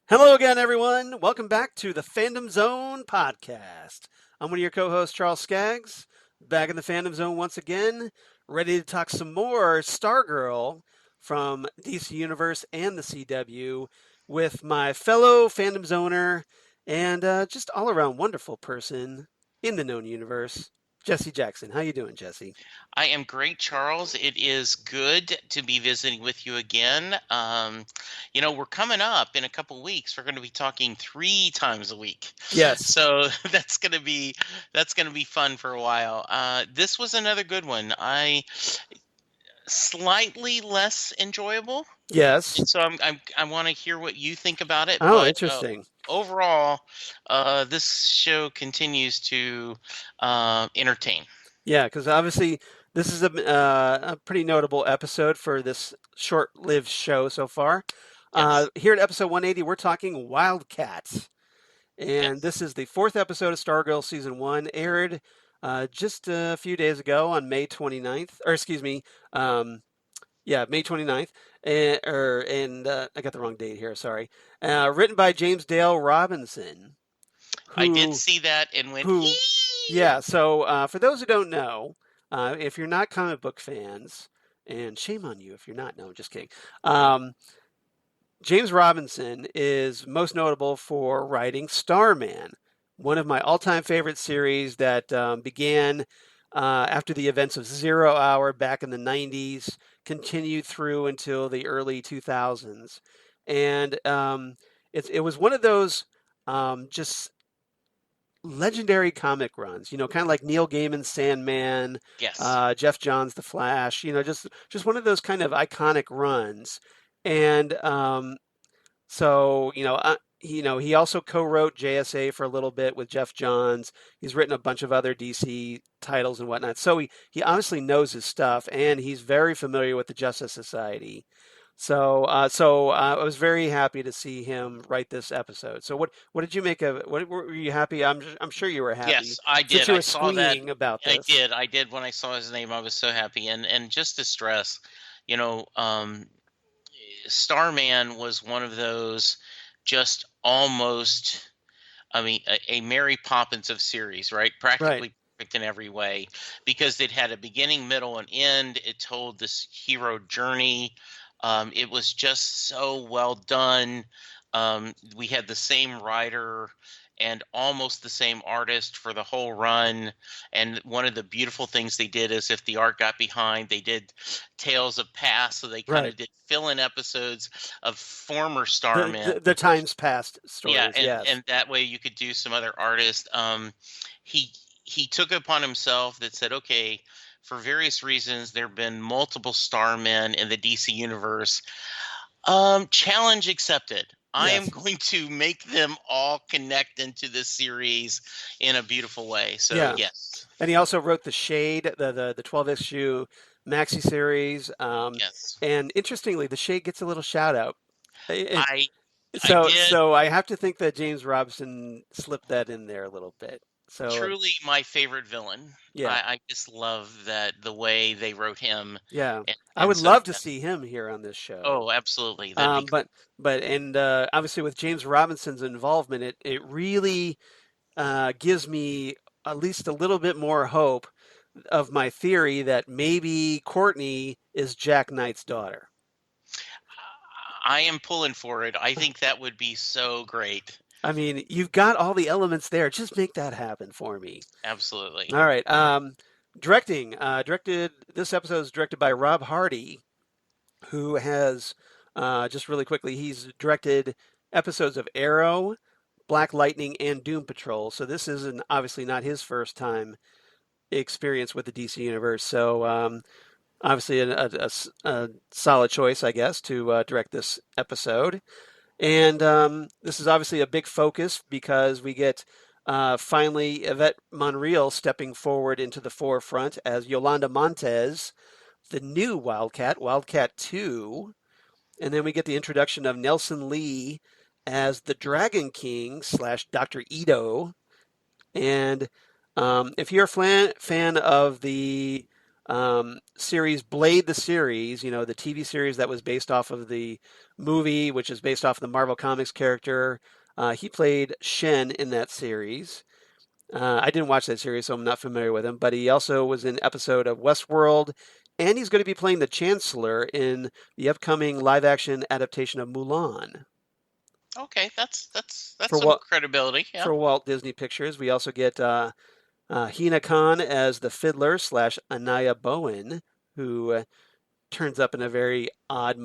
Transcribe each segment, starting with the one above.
Hello again, everyone. Welcome back to the Fandom Zone podcast. I'm one of your co-hosts, Charles Skaggs, back in the Fandom Zone once again, ready to talk some more Stargirl from DC Universe and the CW with my fellow Fandom Zoner and just all-around wonderful person in the known universe, Jesse Jackson. How you doing, Jesse? I am great, Charles. It is good to be visiting with you again. We're coming up in a couple weeks. We're going to be talking 3 times a week. Yes. So that's going to be fun for a while. This was another good one. Slightly less enjoyable. Yes. And so I want to hear what you think about it. Oh, but, interesting. Overall, this show continues to entertain. Yeah, because obviously this is a pretty notable episode for this short-lived show so far. Yes. Here at episode 180, we're talking Wildcats. And Yes. this is the 4th episode of Stargirl Season 1, aired just a few days ago on May 29th. Or excuse me, May 29th. And I got the wrong date here, sorry. Written by James Dale Robinson. I did see that and went, "Eee!" Yeah, so for those who don't know, if you're not comic book fans, and shame on you if you're not, no, I'm just kidding. James Robinson is most notable for writing Starman, one of my all-time favorite series that began after the events of Zero Hour back in the 90s, continued through until the early 2000s. And it was one of those just legendary comic runs, kind of like Neil Gaiman's Sandman, Yes. Jeff Johns' The Flash, just one of those kind of iconic runs. And he also co-wrote JSA for a little bit with Jeff Johns. He's written a bunch of other DC titles and whatnot. So he obviously knows his stuff, and he's very familiar with the Justice Society. So I was very happy to see him write this episode. So what did you make of it? What were you happy? I'm sure you were happy. Yes, I did. Since you were I saw that. squealing about this. I did. When I saw his name, I was so happy. And just to stress, Starman was one of those just almost, a Mary Poppins of series, right? Practically perfect in every way, because it had a beginning, middle, and end. It told this hero journey. It was just so well done. We had the same writer and almost the same artist for the whole run. And one of the beautiful things they did is, if the art got behind, they did Tales of Past. So they kind of did fill-in episodes of former Starman. The times past stories. Yeah, and that way you could do some other artists. He took it upon himself that said, okay, for various reasons, there have been multiple Starmen in the DC universe. Challenge accepted. I am going to make them all connect into this series in a beautiful way. So, yes. And he also wrote The Shade, the 12-issue maxi series. Yes. And interestingly, The Shade gets a little shout out. I did. So I have to think that James Robinson slipped that in there a little bit. So truly my favorite villain. Yeah. I just love that the way they wrote him. Yeah. I would love to see him here on this show. Oh, absolutely. But obviously with James Robinson's involvement, it really gives me at least a little bit more hope of my theory that maybe Courtney is Jack Knight's daughter. I am pulling for it. I think that would be so great. I mean, you've got all the elements there. Just make that happen for me. Absolutely. All right. Directing. Directed. This episode is directed by Rob Hardy, who has just really quickly. He's directed episodes of Arrow, Black Lightning, and Doom Patrol. So this isn't obviously not his first time experience with the DC universe. So obviously a solid choice, I guess, to direct this episode. And this is obviously a big focus because we get finally Yvette Monreal stepping forward into the forefront as Yolanda Montez, the new Wildcat, Wildcat 2. And then we get the introduction of Nelson Lee as the Dragon King slash Dr. Ito. And if you're a fan of the series Blade the series, you know, the TV series that was based off of the movie, which is based off of the Marvel Comics character, he played Shen in that series. I didn't watch that series, so I'm not familiar with him, but he also was in an episode of Westworld, and he's going to be playing the Chancellor in the upcoming live action adaptation of Mulan. Okay, that's For some Walt, credibility. Yeah. for Walt Disney Pictures, we also get Hina Khan as the fiddler slash Anaya Bowen, who turns up in a very odd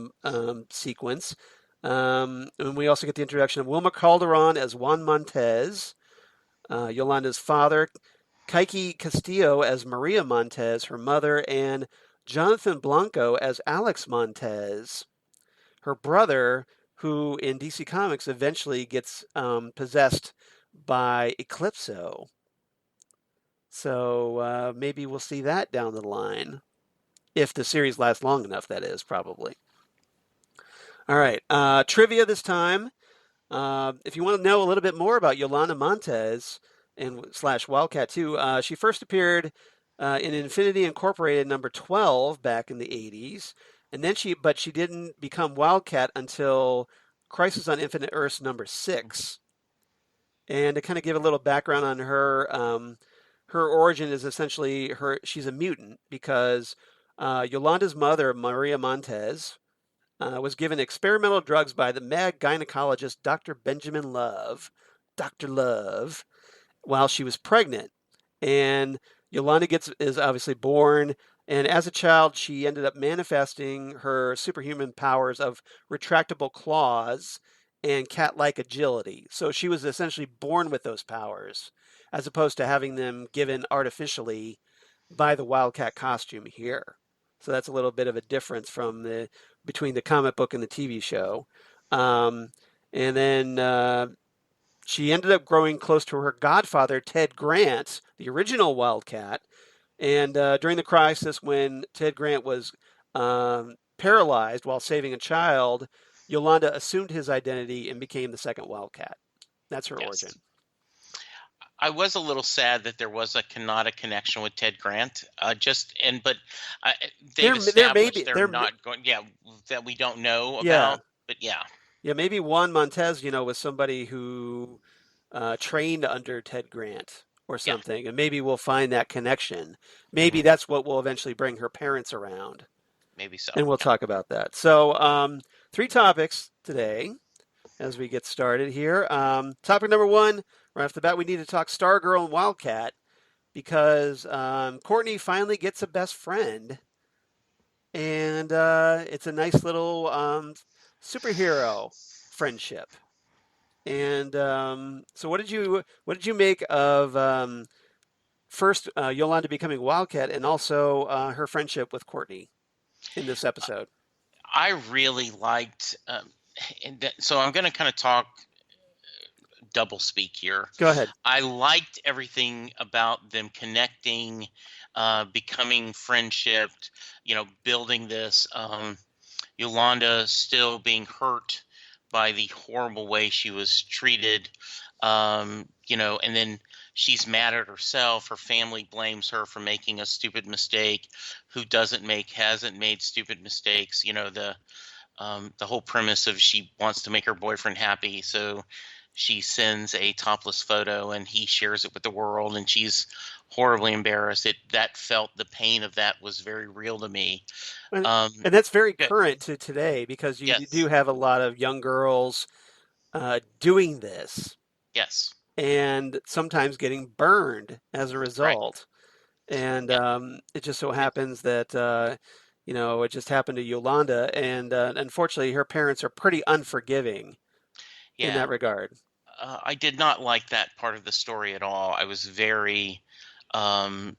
sequence. And we also get the introduction of Wilma Calderon as Juan Montez, Yolanda's father, Kaiki Castillo as Maria Montez, her mother, and Jonathan Blanco as Alex Montez, her brother, who in DC Comics eventually gets possessed by Eclipso. So maybe we'll see that down the line. If the series lasts long enough, that is, probably. All right. Trivia this time. If you want to know a little bit more about Yolanda Montez and slash Wildcat 2, she first appeared in Infinity Incorporated number 12 back in the 80s. And then but she didn't become Wildcat until Crisis on Infinite Earths number 6. And to kind of give a little background on her, her origin is essentially she's a mutant because Yolanda's mother, Maria Montez, was given experimental drugs by the mad gynecologist Dr. Benjamin Love, Dr. Love, while she was pregnant. And Yolanda is obviously born, and as a child, she ended up manifesting her superhuman powers of retractable claws and cat-like agility. So she was essentially born with those powers, as opposed to having them given artificially by the Wildcat costume here. So that's a little bit of a difference between the comic book and the TV show. And then she ended up growing close to her godfather, Ted Grant, the original Wildcat. And during the crisis, when Ted Grant was paralyzed while saving a child, Yolanda assumed his identity and became the second Wildcat. That's her origin. Yes. I was a little sad that there was not a connection with Ted Grant. But they've established they're not going. Yeah, that we don't know about. But yeah. Yeah, maybe Juan Montez, was somebody who trained under Ted Grant or something, and maybe we'll find that connection. Maybe that's what will eventually bring her parents around. Maybe so. And we'll talk about that. So, 3 topics today as we get started here. Topic number 1, right off the bat, we need to talk Stargirl and Wildcat because Courtney finally gets a best friend, and it's a nice little superhero friendship. And so, what did you make of first Yolanda becoming Wildcat, and also her friendship with Courtney in this episode? I really liked, so I'm going to kind of talk double speak here. Go ahead. I liked everything about them connecting, becoming friendship, building this. Yolanda still being hurt by the horrible way she was treated, and then she's mad at herself. Her family blames her for making a stupid mistake. Who hasn't made stupid mistakes? The whole premise of she wants to make her boyfriend happy, so she sends a topless photo and he shares it with the world, and she's horribly embarrassed. The pain of that was very real to me. And that's very current to today because you do have a lot of young girls doing this. Yes. and sometimes getting burned as a Right. result. And Yeah. it just so It, happens that it just happened to Yolanda, and unfortunately, her parents are pretty unforgiving in yeah. that regard. I did not like that part of the story at all. I was very um,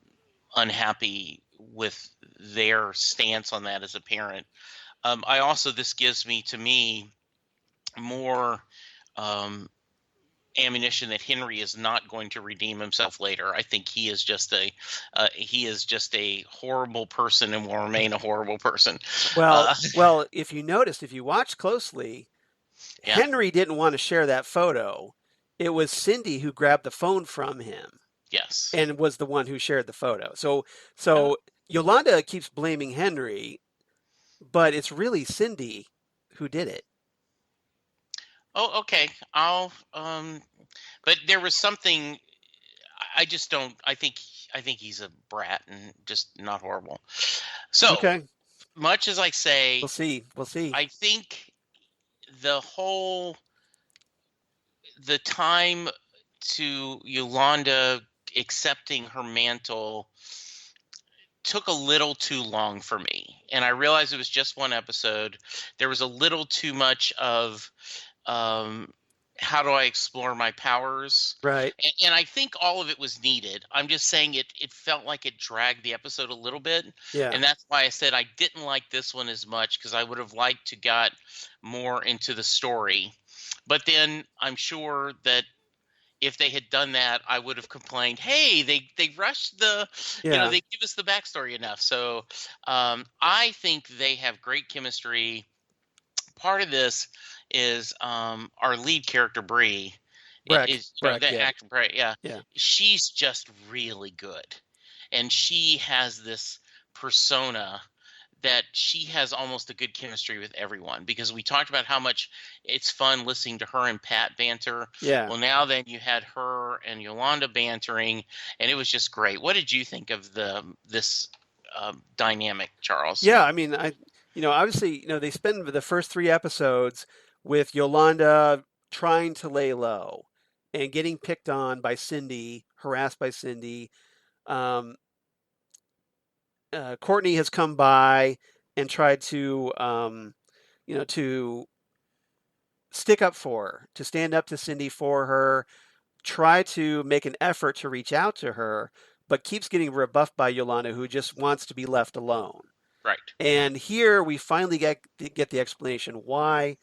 unhappy with their stance on that as a parent. I also, this gives me, to me, more um, ammunition that Henry is not going to redeem himself later. I think he is just a horrible person and will remain a horrible person. Well, Uh, well, if you noticed, if you watch closely, yeah. Henry didn't want to share that photo. It was Cindy who grabbed the phone from him Yes. and was the one who shared the photo. So, Uh, so Yolanda keeps blaming Henry, but it's really Cindy who did it. oh, okay. I'll. But there was something. I just don't. I think he's a brat and just not horrible. So Okay, much as I we'll say, see. We'll see. I think the whole the time to Yolanda accepting her mantle took a little too long for me. And I realized it was just one episode. There was a little too much of um, how do I explore my powers? Right. And I think all of it was needed. I'm just saying it felt like it dragged the episode a little bit. Yeah. And that's why I said I didn't like this one as much because I would have liked to got more into the story. But then I'm sure that if they had done that, I would have complained, "Hey, they rushed the, Yeah. they give us the backstory enough." So I think they have great chemistry. Part of this is our lead character Bree Breck. is Breck. the Yeah. actor Bree. Yeah, Yeah. she's just really good, and she has this persona that she has almost a good chemistry with everyone because we talked about how much it's fun listening to her and Pat banter. Yeah. Well, now then you had her and Yolanda bantering, and it was just great. What did you think of this dynamic, Charles? Yeah. I mean, obviously, they spend the first three episodes with Yolanda trying to lay low and getting picked on by Cindy, harassed by Cindy. Um, Courtney has come by and tried to stick up for her, to stand up to Cindy for her, try to make an effort to reach out to her, but keeps getting rebuffed by Yolanda, who just wants to be left alone. Right. And here we finally get the explanation why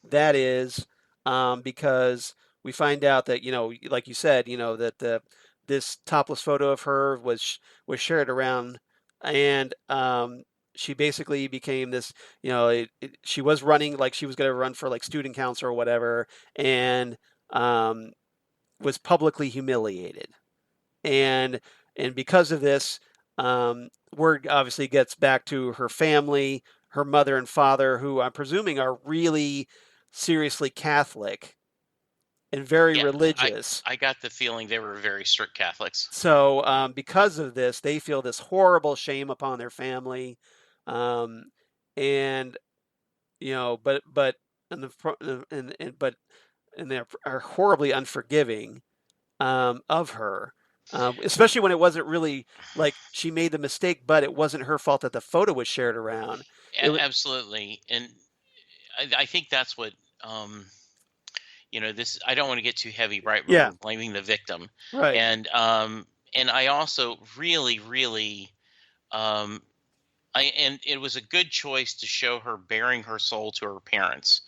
that is, because we find out that like you said, that this topless photo of her was shared around, and she basically became this. She was running like she was going to run for like student council or whatever, and um, was publicly humiliated, and because of this, word obviously gets back to her family, her mother and father, who I'm presuming are really seriously Catholic and very Yeah, religious. I got the feeling they were very strict Catholics. So because of this, they feel this horrible shame upon their family, um, and but and and they are horribly unforgiving of her, especially when it wasn't really like she made the mistake, but it wasn't her fault that the photo was shared around. It was, Absolutely, and I think that's what um, this. I don't want to get too heavy, right? But yeah, we're blaming the victim, right. and I also really, really um, and it was a good choice to show her bearing her soul to her parents,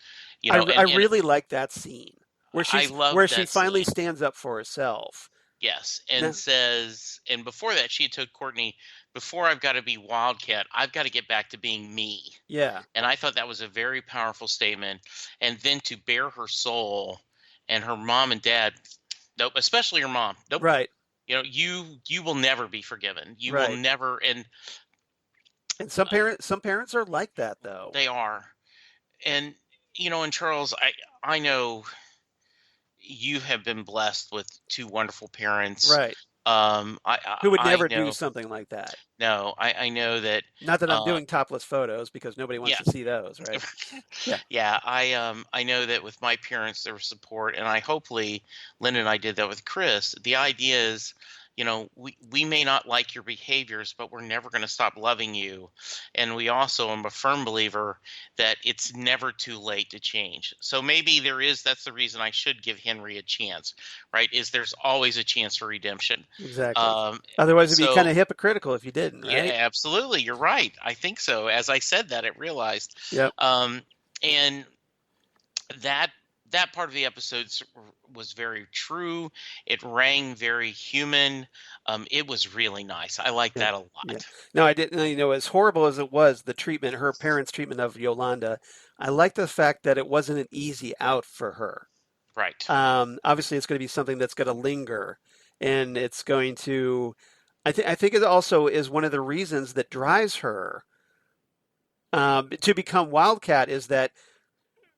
I and really like that scene where I where loved she that finally scene. stands up for herself. Yes, Yeah, and says, and before that, she had told Courtney, before I've got to be Wildcat, I've got to get back to being me. yeah, And I thought that was a very powerful statement. And then to bare her soul and her mom and dad, nope, especially her mom, nope. right, You will never be forgiven. You will right. never, and And uh, some parents are like that though. they are. And and Charles, I know you have been blessed with two wonderful parents. Right. Who would I never do know. something like that? No, I know that. Not that I'm Uh, doing topless photos because nobody wants yeah, to see those, right? Yeah, yeah. I know that with my parents there was support, and I hopefully Lynn and I did that with Chris. The idea is, we may not like your behaviors, but we're never going to stop loving you. And we also am a firm believer that it's never too late to change. So maybe that's the reason I should give Henry a chance, right? Is there's always a chance for redemption. exactly. Um, Otherwise, it'd be kind so of hypocritical if you didn't, yeah, right? absolutely. You're right. I think so. As I said that, I realized. Yep. Um, and that that part of the episodes was very true. It rang very human. It was really nice. I like Yeah. that a Yeah. lot. No, I didn't, as horrible as it was, the treatment, her parents' treatment of Yolanda, I like the fact that it wasn't an easy out for her. Right. Obviously, it's going to be something that's going to linger, and it's going to. I think it also is one of the reasons that drives her to become Wildcat is that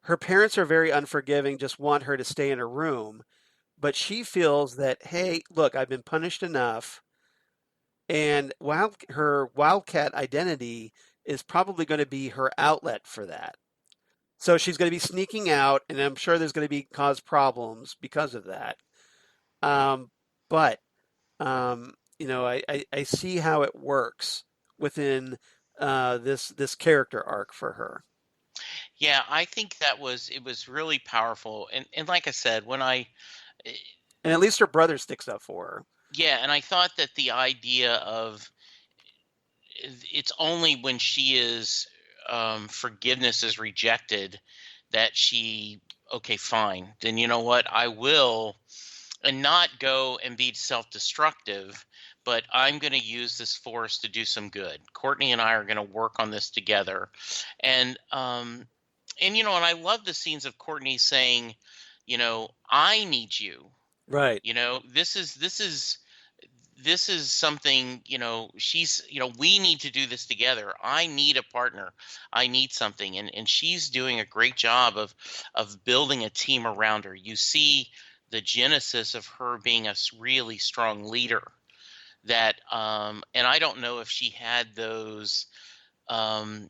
her parents are very unforgiving, just want her to stay in her room, but she feels that, hey, look, I've been punished enough, and her Wildcat identity is probably going to be her outlet for that. So she's going to be sneaking out, and I'm sure there's going to be cause problems because of that. Um, but I see how it works within this character arc for her. Yeah, I think it was really powerful. And like I said, eh, And at least her brother sticks up for her. yeah, and I thought that the idea of it's only when she is forgiveness is rejected that she, okay, fine, then you know what, I will, and not go and be self-destructive, but I'm going to use this force to do some good. Courtney and I are going to work on this together. And um and you know and I love the scenes of Courtney saying, I need you. Right. This is something, we need to do this together. I need a partner. I need something. And she's doing a great job of building a team around her. You see the genesis of her being a really strong leader, and I don't know if she had those, um,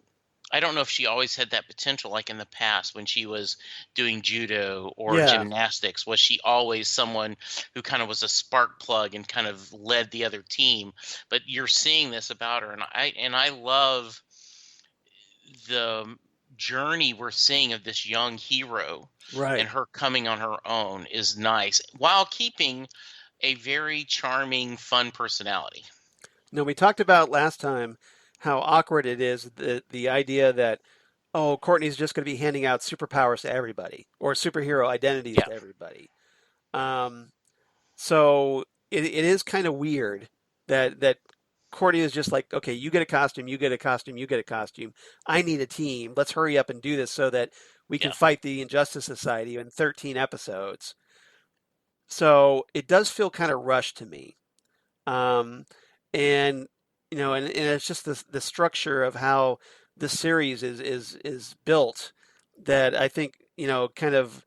I don't know if she always had that potential, like in the past when she was doing judo or Yeah. gymnastics. Was she always someone who kind of was a spark plug and kind of led the other team? But you're seeing this about her, and I love the journey we're seeing of this young hero, and Right. her coming on her own is nice while keeping a very charming, fun personality. Now we talked about last time how awkward it is the idea that Courtney's just going to be handing out superpowers to everybody or superhero identities Yeah, to everybody. Um, so it is kind of weird that Courtney is just like, okay, you get a costume, you get a costume, you get a costume. I need a team. Let's hurry up and do this so that we can yeah. fight the Injustice Society in 13 episodes. So it does feel kind of rushed to me. Um, and and it's just the structure of how the series is built that I think, kind of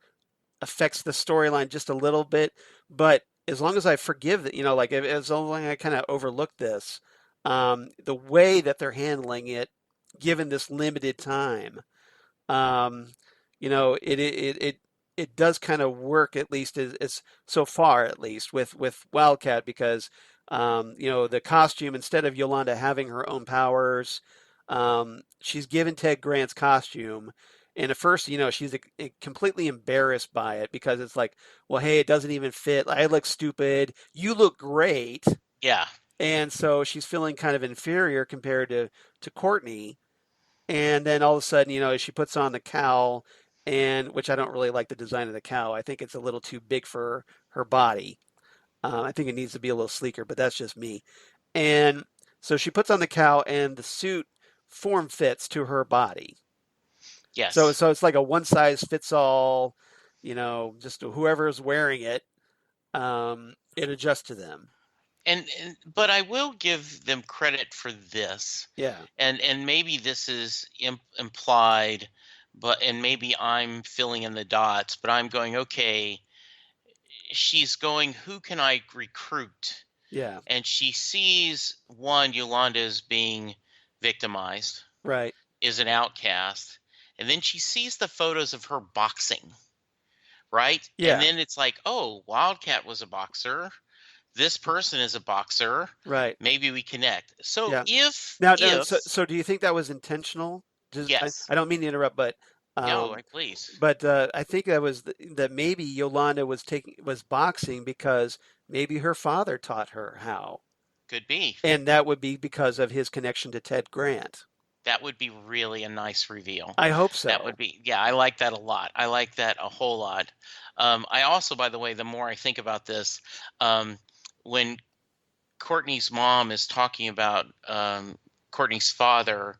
affects the storyline just a little bit. But as long as I forgive that, like as long as I kind of overlook this, the way that they're handling it, given this limited time, um, it does kind of work at least as so far at least with Wildcat because the costume instead of Yolanda having her own powers, she's given Ted Grant's costume. And at first, she's completely embarrassed by it because it's like, well, hey, it doesn't even fit. I look stupid. You look great. Yeah. And so she's feeling kind of inferior compared to Courtney. And then all of a sudden, she puts on the cowl, and which I don't really like the design of the cowl. I think it's a little too big for her body. I think it needs to be a little sleeker, but that's just me. And so she puts on the cowl, and the suit form fits to her body. So Yes. so it's like a one size fits all. Just whoever's wearing it, it adjusts to them. And but I will give them credit for this, Yeah. and maybe this is implied, and maybe I'm filling in the dots, but I'm going, okay, she's going, who can I recruit Yeah. and she sees one, Yolanda is being victimized, Right. is an outcast, and then she sees the photos of her boxing, right? And Yeah. then it's like, oh, Wildcat was a boxer. This person is a boxer. Right. Maybe we connect. So Yeah. if Now, if so do you think that was intentional? Just yes, I don't mean to interrupt, no, um, please, I think that was that maybe Yolanda was boxing because maybe her father taught her how, could be. and that would be because of his connection to Ted Grant. That would be really a nice reveal. I hope That so. would be, yeah, I like that a lot. I like that a whole lot. I also, by the way, the more I think about this, um, when Courtney's mom is talking about Courtney's father,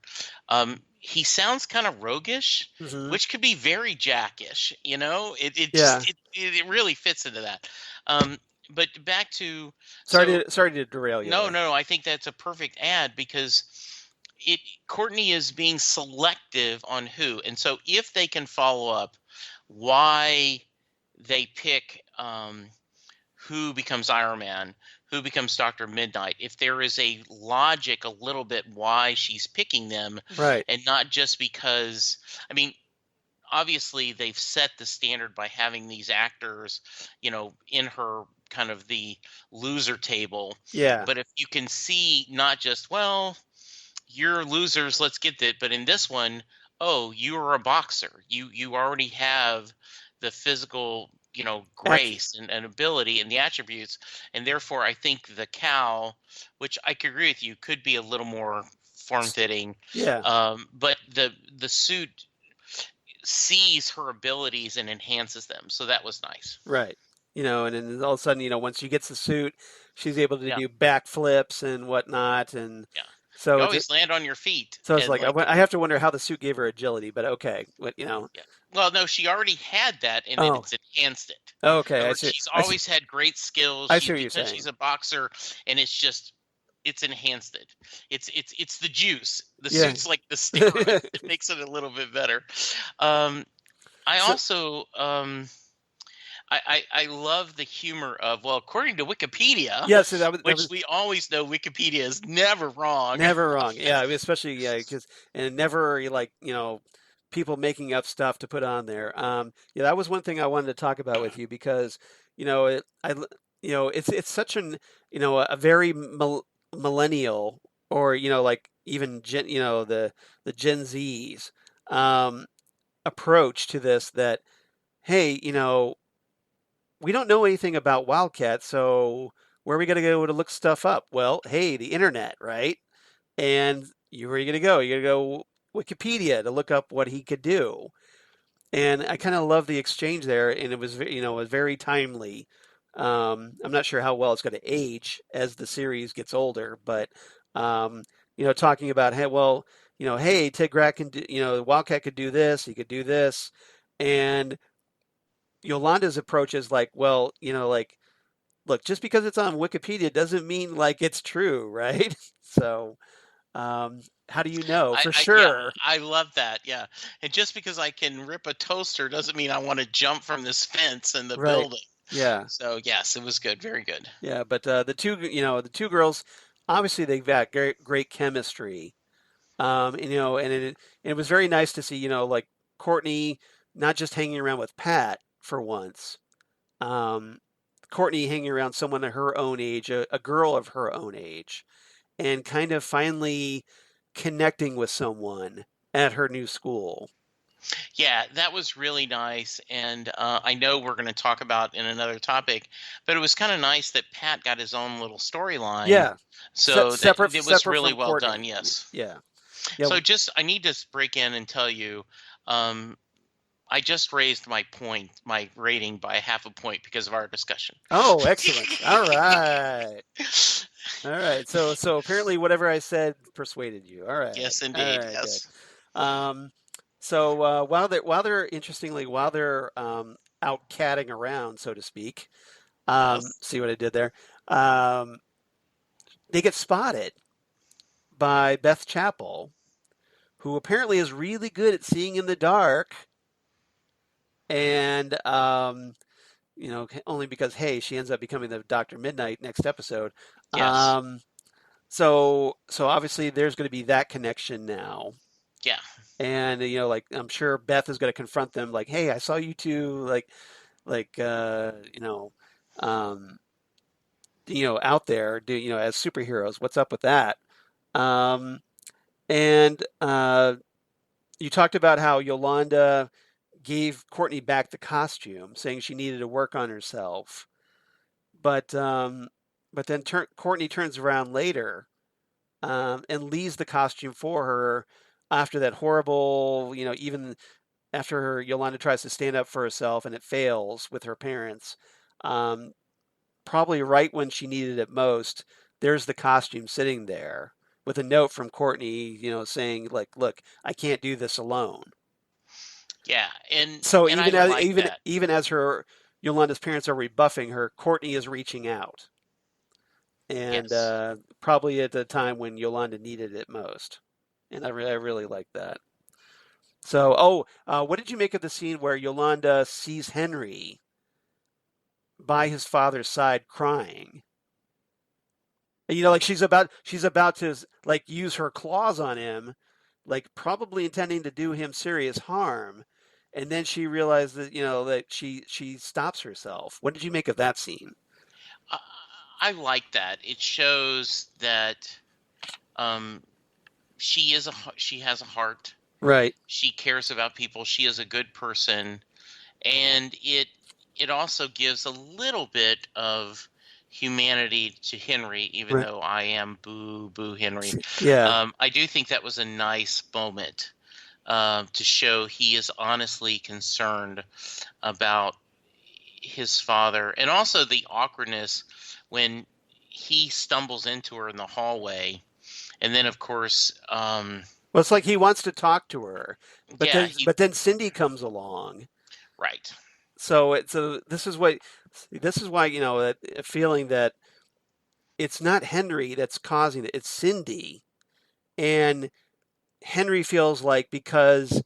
he sounds kind of roguish, Hmm. which could be very Jackish. You know, it Yeah. just it really fits into that. Um, but back to so Sorry to derail you no, there. no, I think that's a perfect ad because it Courtney is being selective on who, and so if they can follow up why they pick who becomes Iron Man, who becomes Doctor Midnight, if there is a logic a little bit why she's picking them, Right. and not just because, I mean, obviously they've set the standard by having these actors, in her kind of the loser table. Yeah. But if you can see not just, well, you're losers, let's get that, but in this one, oh, you're a boxer. You already have the physical, Act. grace and ability and the attributes, and therefore I think the cow, which I could agree with you, could be a little more form fitting. Yeah. But the suit sees her abilities and enhances them. So that was nice. Right. And then all of a sudden, once she gets the suit, she's able to Yeah, do backflips and whatnot, and yeah. You so always land on your feet it's and like like, I have to wonder how the suit gave her agility, but okay, yeah. Well, no, she already had that, and then Oh, it's enhanced it. In okay, other words, she's I see, always had great skills. I She's see what you're because she's saying. a boxer, and it's enhanced it. It's the juice. The Yeah. suit's like the steroid. It makes it a little bit better. Um, I So also I love the humor of, well, according to Wikipedia, yeah, so that which was we always know Wikipedia is never wrong. never wrong. Yeah, especially because and never like people making up stuff to put on there. Yeah, that was one thing I wanted to talk about with you because it's such a very millennial or like even the Gen Zs um, approach to this that hey we don't know anything about Wildcat, so where are we going to go to look stuff up? Well, hey, the internet, right? And where are you going to go? You're going to go Wikipedia to look up what he could do. And I kind of love the exchange there, and it was was very timely. I'm not sure how well it's going to age as the series gets older, but um, talking about hey, well, hey, Ted Grack can do, Wildcat could do this, he could do this, and Yolanda's approach is like, well, like look, just because it's on Wikipedia doesn't mean like it's true, right? So, how do you know for Yeah, sure? I love that. Yeah, and just because I can rip a toaster doesn't mean I want to jump from this fence in the Right. building. Yeah. So yes, it was good, very good. Yeah. But the two girls, obviously they've got great chemistry. And, and it was very nice to see, like Courtney not just hanging around with Pat for once. Um, Courtney hanging around someone of her own age, a girl of her own age, and kind of finally connecting with someone at her new school. Yeah, that was really nice. And I know we're going to talk about in another topic, but it was kind of nice that Pat got his own little storyline. Yeah, So that it was separate really from well done. Courtney. Yes. Yeah, yeah. So just I need to break in and tell you, um, I just raised my rating by half a point because of our discussion. Oh, excellent. All right. So apparently whatever I said persuaded you. Yes, All indeed. right, good. Yes. Um, while they're out catting around, so to speak, Yes. see what I did there. Um, they get spotted by Beth Chapel, who apparently is really good at seeing in the dark, and only because, hey, she ends up becoming the Dr. Midnight next episode. Yes. Um, so obviously there's going to be that connection now. Yeah. And like I'm sure Beth is going to confront them like, "Hey, I saw you two like um out there as superheroes. What's up with that?" Um and you talked about how Yolanda gave Courtney back the costume, saying she needed to work on herself. But then Courtney turns around later and leaves the costume for her after that horrible, even after Yolanda tries to stand up for herself and it fails with her parents. Um, Probably right when she needed it most, there's the costume sitting there with a note from Courtney, saying like, "Look, I can't do this alone." Yeah. So And I like that. even as her Yolanda's parents are rebuffing her, Courtney is reaching out, and Yes. probably at the time when Yolanda needed it most. And I really like that. So, what did you make of the scene where Yolanda sees Henry by his father's side crying? Like she's about to like use her claws on him, like probably intending to do him serious harm, and then she realized that that she stops herself. What did you make of that scene? I, I like that. It shows that um, she has a heart. Right, She cares about people. She is a good person, and it also gives a little bit of humanity to Henry, even right, though I am boo boo Henry. yeah, I do think that was a nice moment to show he is honestly concerned about his father, and also the awkwardness when he stumbles into her in the hallway, and then of course, well, it's like he wants to talk to her, but yeah, then he but then Cindy comes along. right, So this is why a feeling that it's not Henry that's causing it, it's Cindy. And Henry feels like because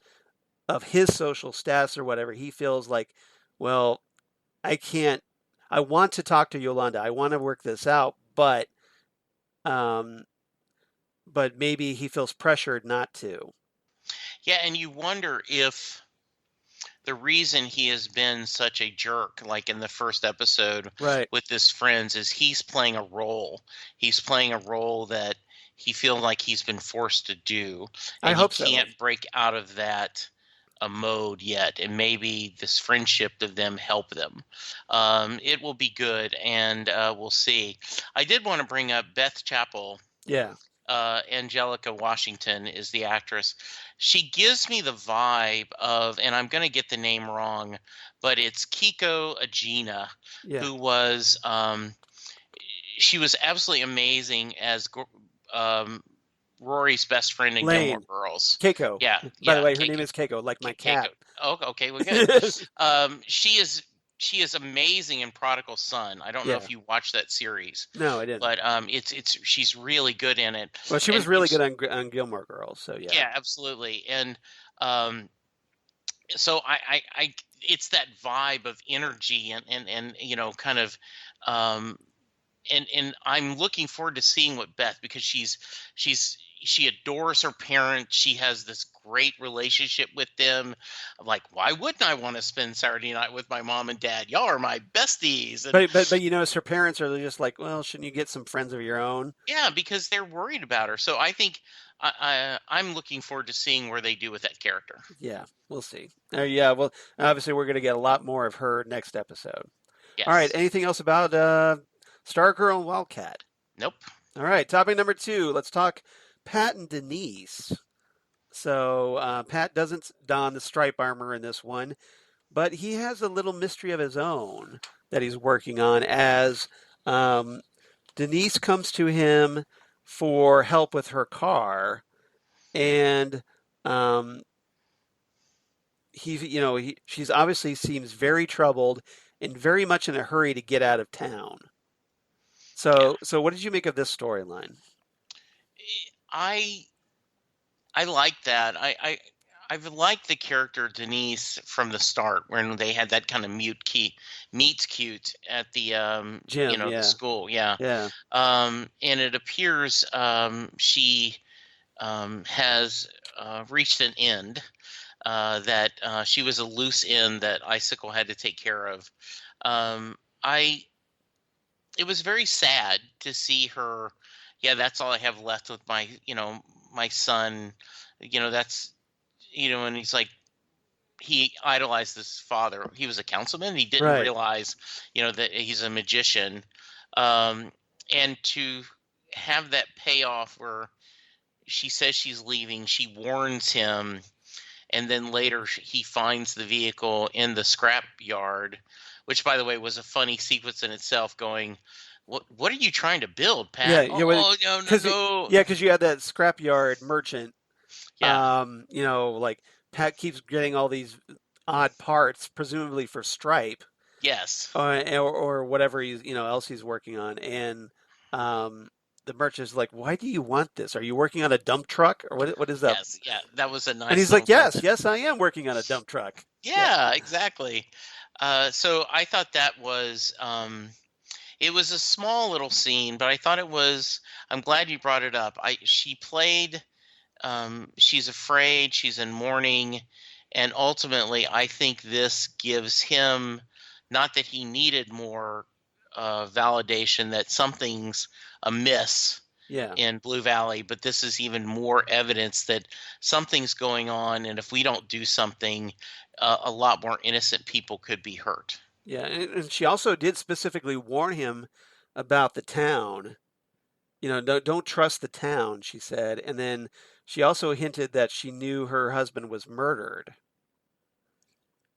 of his social status or whatever, he feels like, well, I can't. I want to talk to Yolanda. I want to work this out, um, but maybe he feels pressured not to. yeah, and you wonder if the reason he has been such a jerk, like in the first episode Right. with his friends, is he's playing a role. He's playing a role that he feels like he's been forced to do, I and he hope so. can't break out of that mode yet. And maybe this friendship of them help them. It will be good, and we'll see. I did want to bring up Beth Chappell. Yeah. Angelica Washington is the actress. She gives me the vibe of, and I'm going to get the name wrong, but it's Kiko Agena, Yeah. who was, she was absolutely amazing as um, Rory's best friend in Gilmore Lane. Girls. Keiko. Yeah, By the yeah, way, her name is Keiko, like my Keiko. cat. Oh, okay, well, good. She is amazing in Prodigal Son. I don't know Yeah. if you watched that series, No, I didn't. but it's she's really good in it, Well, she was and really good on Gilmore Girls, so yeah. yeah, absolutely. And um, so I it's that vibe of energy and kind of um, and I'm looking forward to seeing what Beth, because she's she adores her parents. She has this great relationship with them. Like, why wouldn't I want to spend Saturday night with my mom and dad? Y'all are my besties. And But her parents are just like, well, shouldn't you get some friends of your own? yeah, because they're worried about her. So I think I'm looking forward to seeing where they do with that character. Yeah, we'll see. Yeah, well, obviously we're going to get a lot more of her next episode. All right, Yes. anything else about Stargirl and Wildcat? Nope. All right, topic number 2. Let's talk Pat and Denise. So Pat doesn't don the stripe armor in this one, but he has a little mystery of his own that he's working on as um, Denise comes to him for help with her car, and um, she's obviously seems very troubled and very much in a hurry to get out of town. Yeah. So what did you make of this storyline? I I like that. I've liked the character Denise from the start when they had that kind of meets cute at the Jim, the yeah, school, yeah. yeah, And it appears she has reached an end, that she was a loose end that Icicle had to take care of. Um, I It was very sad to see her. Yeah, that's all I have left with my son. That's and he's like, he idolized his father. He was a councilman. He didn't right, realize, that he's a magician. Um, and to have that payoff where she says she's leaving, she warns him, and then later he finds the vehicle in the scrap yard, which, by the way, was a funny sequence in itself. Going, what are you trying to build, yeah, Pat? yeah, Oh, no, no, because no. yeah, because you had that scrapyard merchant. Yeah. Like Pat keeps getting all these odd parts, presumably for Stripe, Yes. or whatever he's else he's working on, and um, the merchant's like, "Why do you want this? Are you working on a dump truck, or what is that?" Yes. Yeah. That was a And nice he's like, little "Yes, moment. yes, I am working on a dump truck." Yeah, Yeah. Exactly. So I thought that was it was a small little scene, but I thought it was. I'm glad you brought it up. I She played. She's afraid. She's in mourning, and ultimately, I think this gives him, not that he needed more validation that something's amiss yeah, in Blue Valley, but this is even more evidence that something's going on, and if we don't do something, a lot more innocent people could be hurt. yeah, and she also did specifically warn him about the town. Don't trust the town, she said, and then she also hinted that she knew her husband was murdered.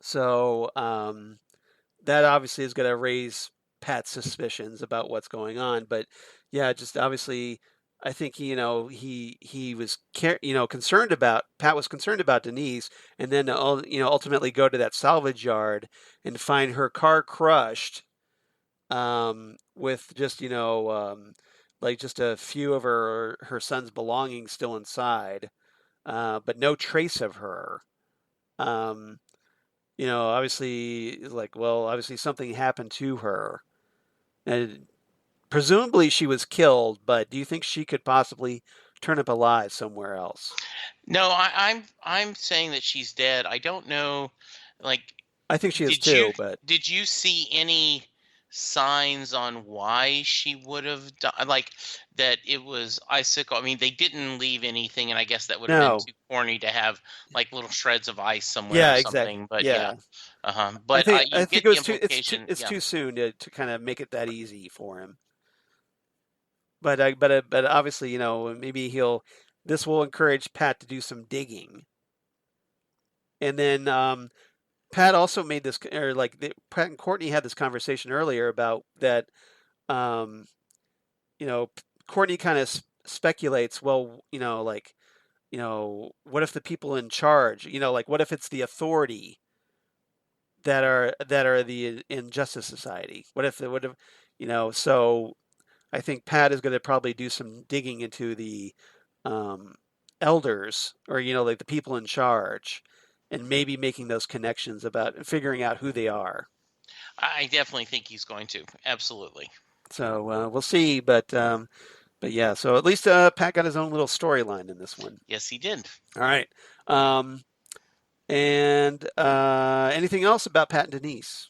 So that obviously is going to raise Pat's suspicions about what's going on. But yeah, just obviously, I think he was concerned about Pat was concerned about Denise, and then ultimately go to that salvage yard and find her car crushed, with just like just a few of her son's belongings still inside, but no trace of her. Um, obviously, like, well, obviously something happened to her. And presumably she was killed, but do you think she could possibly turn up alive somewhere else? No, I'm saying that she's dead. I don't know, like, I think she is did you too, but did you see any signs on why she would have died? Like that it was icicle. I mean, they didn't leave anything, and I guess that would have been no. too corny to have like little shreds of ice somewhere or Yeah, exactly. something. But yeah, Yeah. I but think I you think get it the was too implication. it's Yeah, too soon to kind of make it that easy for him. But obviously, maybe he'll this will encourage Pat to do some digging. And then Pat also made this, or like Pat and Courtney had this conversation earlier about that. Um, Courtney kind of speculates, well, like, what if the people in charge, like, what if it's the authority that are the Injustice Society? So I think Pat is going to probably do some digging into the um, elders, or like the people in charge, and maybe making those connections about figuring out who they are. I definitely think he's going to. Absolutely. So we'll see, but yeah. So at least Pat got his own little storyline in this one. Yes, he did. All right. Um, and anything else about Pat and Denise?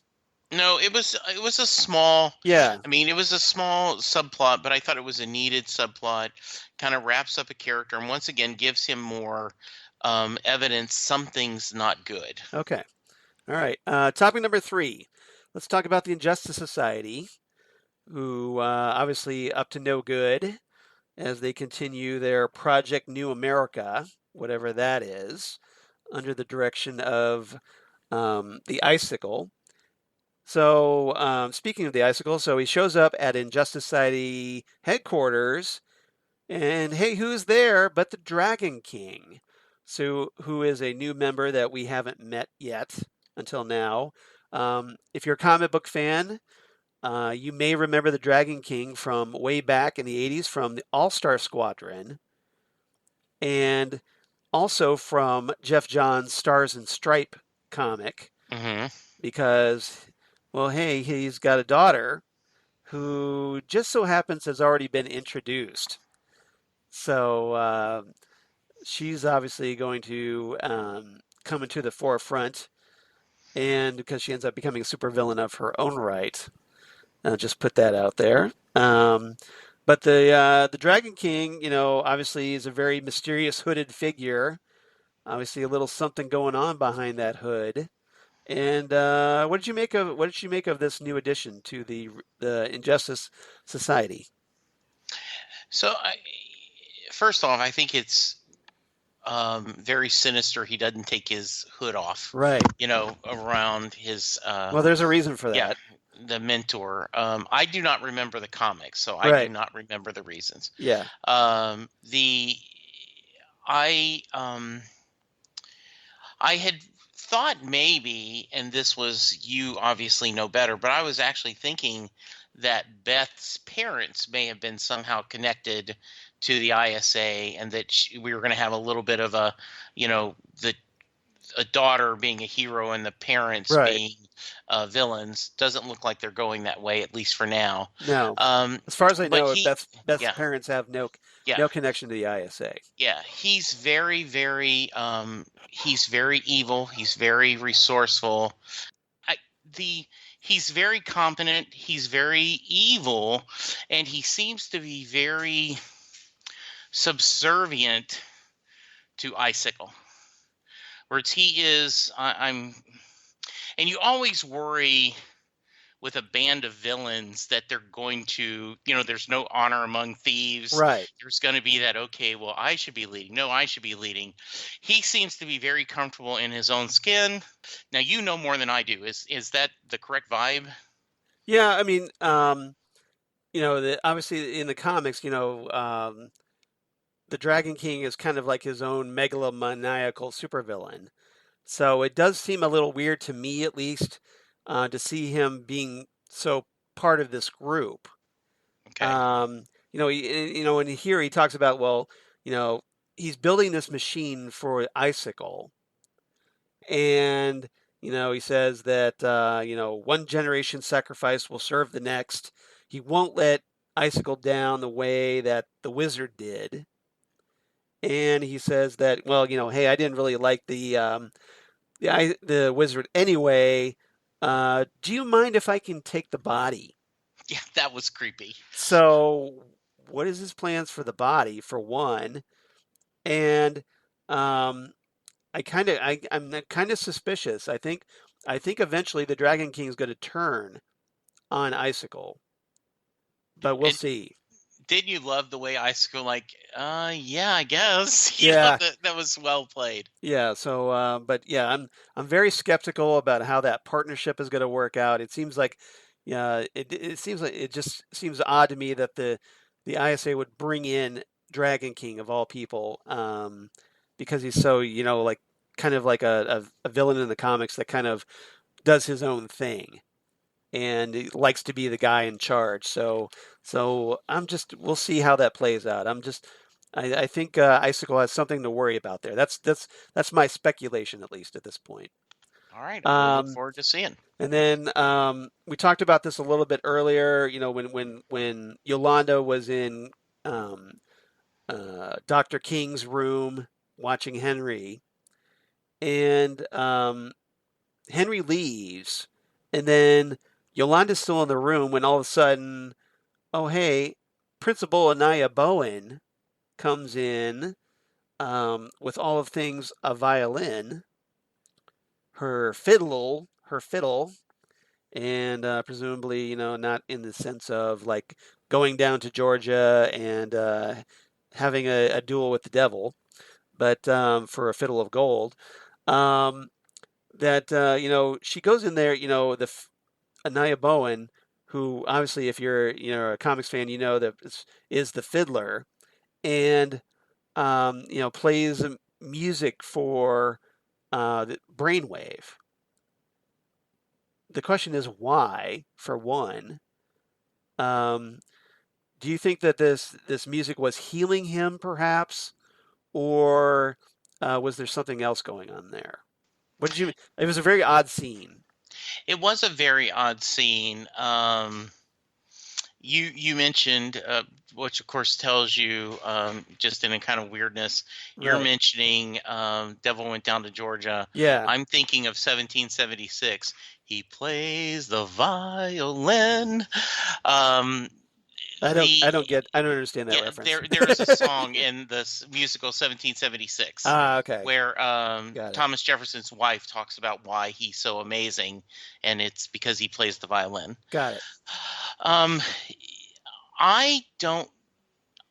No, it was a small. Yeah. I mean, it was a small subplot, but I thought it was a needed subplot. Kind of wraps up a character, and once again gives him more evidence something's not good. Okay. All right. Topic number 3. Let's talk about the Injustice Society, who obviously up to no good as they continue their Project New America, whatever that is, under the direction of the Icicle. So, speaking of the Icicle, so he shows up at Injustice Society headquarters, and hey, who's there but the Dragon King? So, who is a new member that we haven't met yet until now. If you're a comic book fan, you may remember the Dragon King from way back in the 80s from the All Star Squadron. And also from Jeff Johns' Stars and Stripe comic, Hmm. because, well, hey, he's got a daughter who just so happens has already been introduced. So she's obviously going to come into the forefront, and because she ends up becoming a supervillain of her own right. Just put that out there. But the Dragon King, obviously is a very mysterious hooded figure. Obviously, a little something going on behind that hood. And what did you make of this new addition to the Injustice Society? So, first off, I think it's very sinister. He doesn't take his hood off, Right. around his Well, there's a reason for yeah, that. the mentor. I do not remember the comics, so I do Right. not remember the reasons. Yeah. The I I had thought maybe, and this was, you obviously know better, but I was actually thinking that Beth's parents may have been somehow connected to the ISA, and that we were going to have a little bit of the a daughter being a hero and the parents Right. being villains. Doesn't look like they're going that way, at least for now. No. Um, As far as I but know, Beth's yeah, parents have yeah, no connection to the ISA. yeah. He's very, very, he's very evil. He's very resourceful. I, the He's very competent. He's very evil, and he seems to be very subservient to Icicle. Whereas he is, and you always worry with a band of villains that they're going to, there's no honor among thieves. Right. There's going to be that, okay, well, I should be leading. No, I should be leading. He seems to be very comfortable in his own skin. Now, you know more than I do. Is that the correct vibe? Yeah, I mean, obviously in the comics, the Dragon King is kind of like his own megalomaniacal supervillain. So it does seem a little weird to me, at least, to see him being so part of this group. Okay. And here he talks about, well, you know, he's building this machine for Icicle, and he says that one generation sacrifice will serve the next. He won't let Icicle down the way that the wizard did. And he says that, well, hey, I didn't really like the wizard anyway. Do you mind if I can take the body? Yeah, that was creepy. So, what is his plans for the body, for one? And um, I'm kind of suspicious. I think eventually the Dragon King is going to turn on Icicle, but we'll And see. didn't you love the way Icicle, yeah, I guess. Yeah, That was well played. yeah. So, but yeah, I'm very skeptical about how that partnership is going to work out. It seems like, yeah, it seems like it just seems odd to me that the ISA would bring in Dragon King of all people, because he's so like kind of like a villain in the comics that kind of does his own thing and he likes to be the guy in charge. So we'll see how that plays out. I think Icicle has something to worry about there. That's my speculation, at least at this point. All right, we'll look Um, forward to seeing. and then we talked about this a little bit earlier. When Yolanda was in Dr. King's room watching Henry, and Henry leaves, and then Yolanda's still in the room when all of a sudden, oh hey, Principal Anaya Bowen comes in, with all of things a violin, her fiddle, and presumably, not in the sense of like going down to Georgia and having a duel with the devil, but for a fiddle of gold. Um, that she goes in there, Anaya Bowen, who obviously, if you're a comics fan, that is the fiddler, and plays music for the Brainwave. The question is why, for one. Um, do you think that this music was healing him, perhaps, or was there something else going on there? What did you? It was a very odd scene. It was a very odd scene. You mentioned, which of course tells you, just in a kind of weirdness. You're Right. mentioning "Devil Went Down to Georgia." Yeah. I'm thinking of 1776. He plays the violin. Um, the I don't understand that Yeah, reference. there is a song in the musical 1776 Ah, okay. where Got it. Thomas Jefferson's wife talks about why he's so amazing, and it's because he plays the violin. Got it. Um, I don't.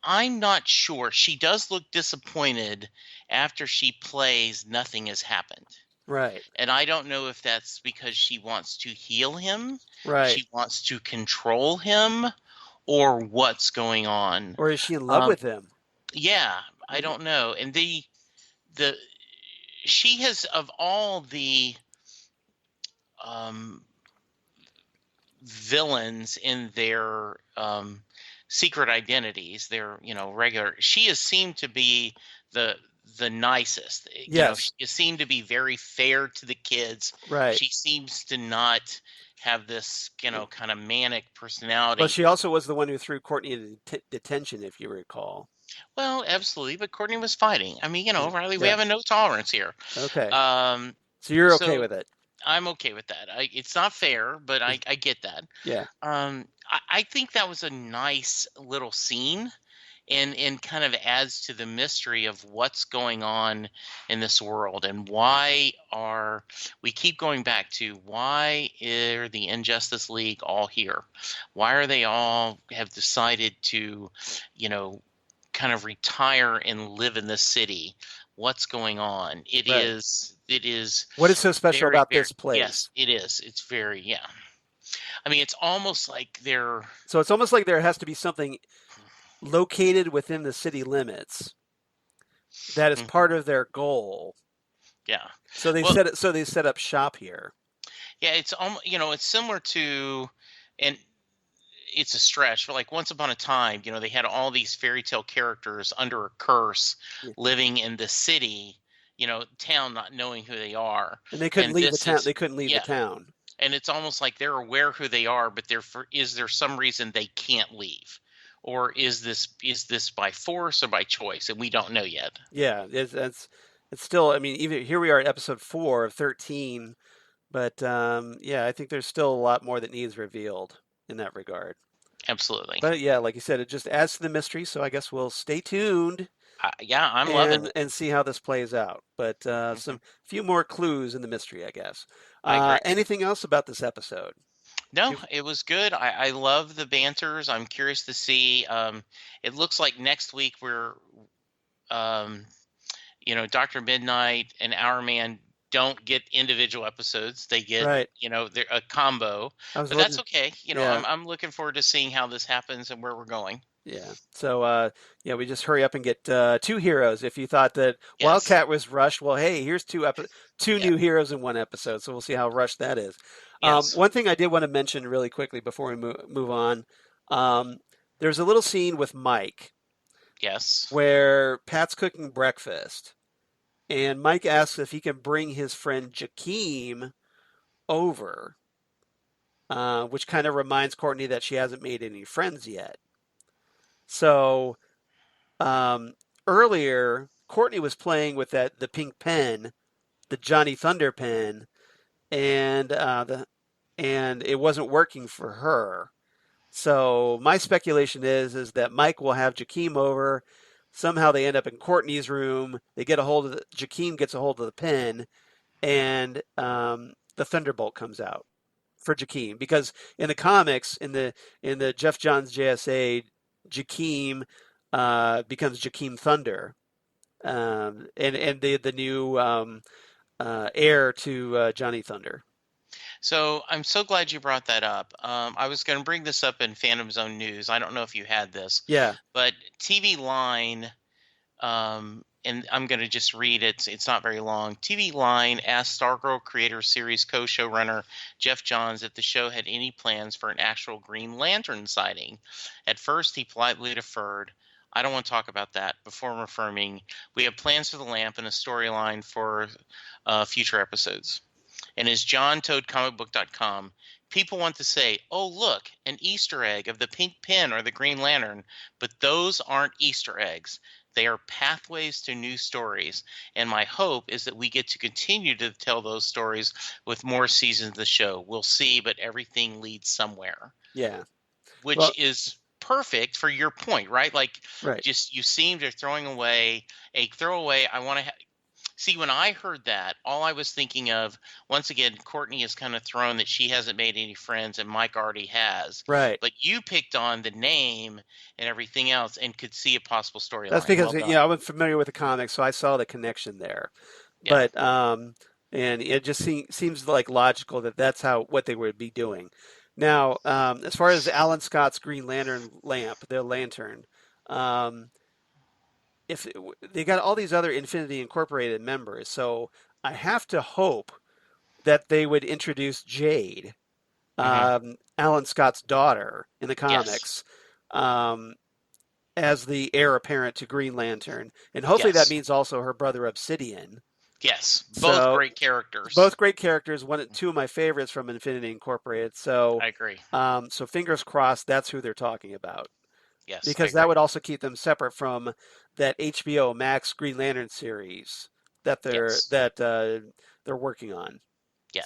I'm not sure. She does look disappointed after she plays "Nothing Has Happened." Right. And I don't know if that's because she wants to heal him, Right. she wants to control him, or what's going on. Or is she in love Um, with him? yeah, I Maybe. don't know. And the she has, of all the um, villains in their secret identities, their regular. She has seemed to be the the nicest. Yes. She has seemed to be very fair to the kids. Right. She seems to not have this kind of manic Well, personality. she also was the one who threw Courtney into detention, if you recall. Well, absolutely, but Courtney was fighting. I mean, Yeah. Riley, we Yeah. have a no tolerance here. Okay. Um, So you're okay so with it? I'm okay with that. It's not fair, but I get that. Yeah. I think that was a nice little scene, and kind of adds to the mystery of what's going on in this world, and why are we keep going back to why are the Injustice League all here? Why are they all have decided to, you know, kind of retire and live in the city? What's going on? Right. It is What is so special very, about very, this yes, place? it is. It's very, yeah. I mean, it's almost like they're, So it's almost like there has to be something located within the city limits that is mhm, part of their goal. yeah. So they Well, set it. So they set up shop here. yeah, it's almost, it's similar to, and it's a stretch, but like Once Upon a Time, they had all these fairy tale characters under a curse Yeah. living in the city, town, not knowing who they are. And they couldn't And leave the this town. is, They couldn't leave the yeah, town. and it's almost like they're aware who they are, but is there some reason they can't leave? Or is this by force or by choice? And we don't know yet. Yeah, it's still. I mean, even here we are at episode 4 of 13, but yeah, I think there's still a lot more that needs revealed in that regard. Absolutely. But yeah, like you said, it just adds to the mystery. So I guess we'll stay tuned Yeah, I'm loving it. and see how this plays out. But Hmm. some few more clues in the mystery, I guess. I agree. Anything else about this episode? No, You- it was good. I love the banters. I'm curious to see. It looks like next week um, Dr. Midnight and Our Man don't get individual episodes. They get, Right. they're a combo, I was but that's looking. okay. Yeah. I'm looking forward to seeing how this happens and where we're going. Yeah. So, yeah, we just hurry up and get two heroes. If you thought that Yes. Wildcat was rushed, well, hey, here's two Yeah. new heroes in one episode. So we'll see how rushed that is. Yes. One thing I did want to mention really quickly before we move on, um, there's a little scene with Mike Yes. where Pat's cooking breakfast, and Mike asks if he can bring his friend Jakeem over, which kind of reminds Courtney that she hasn't made any friends yet. So Um, earlier, Courtney was playing with the pink pen, the Johnny Thunder pen, and it wasn't working for her. So my speculation is that Mike will have Jakeem over. Somehow they end up in Courtney's room. They get a hold of Jakeem gets a hold of the pen, and the Thunderbolt comes out for Jakeem because in the comics, in the Jeff Johns JSA, Jakeem becomes Jakeem Thunder, and the new heir to Johnny Thunder. So I'm so glad you brought that up. I was going to bring this up in Phantom Zone News. I don't know if you had this, Yeah, but TV Line, and I'm going to just read it. It's not very long. TV Line asked Stargirl creator series co-showrunner Jeff Johns if the show had any plans for an actual Green Lantern sighting. At first, he politely deferred. I don't want to talk about that before affirming we have plans for the lamp and a storyline for future episodes. And as John told comicbook.com, people want to say, oh, look, an Easter egg of the pink pin or the Green Lantern, but those aren't Easter eggs. They are pathways to new stories. And my hope is that we get to continue to tell those stories with more seasons of the show. We'll see, but everything leads somewhere. Yeah. Which Well, is perfect for your point, right? Like, right. just you seem to throwing away a throwaway. I want to see when I heard that, all I was thinking of, once again, Courtney has kind of thrown that she hasn't made any friends and Mike already has. Right. But you picked on the name and everything else and could see a possible That's storyline. because Well done. I was familiar with the comics, so I saw the connection there. Yeah. But and it just seems like logical that that's how what they would be doing. Now, as far as Alan Scott's Green Lantern lamp, their lantern, um, if they got all these other Infinity Incorporated members, so I have to hope that they would introduce Jade, Hmm. Alan Scott's daughter in the Yes. comics, um, as the heir apparent to Green Lantern, and hopefully that Yes. means also her brother Obsidian. Yes. Both So great characters. both great characters, two of my favorites from Infinity Incorporated. So, I agree. so fingers crossed that's who they're talking about, Yes, I because that agree. would also keep them separate from that HBO Max Green Lantern series that Yes. they're working on.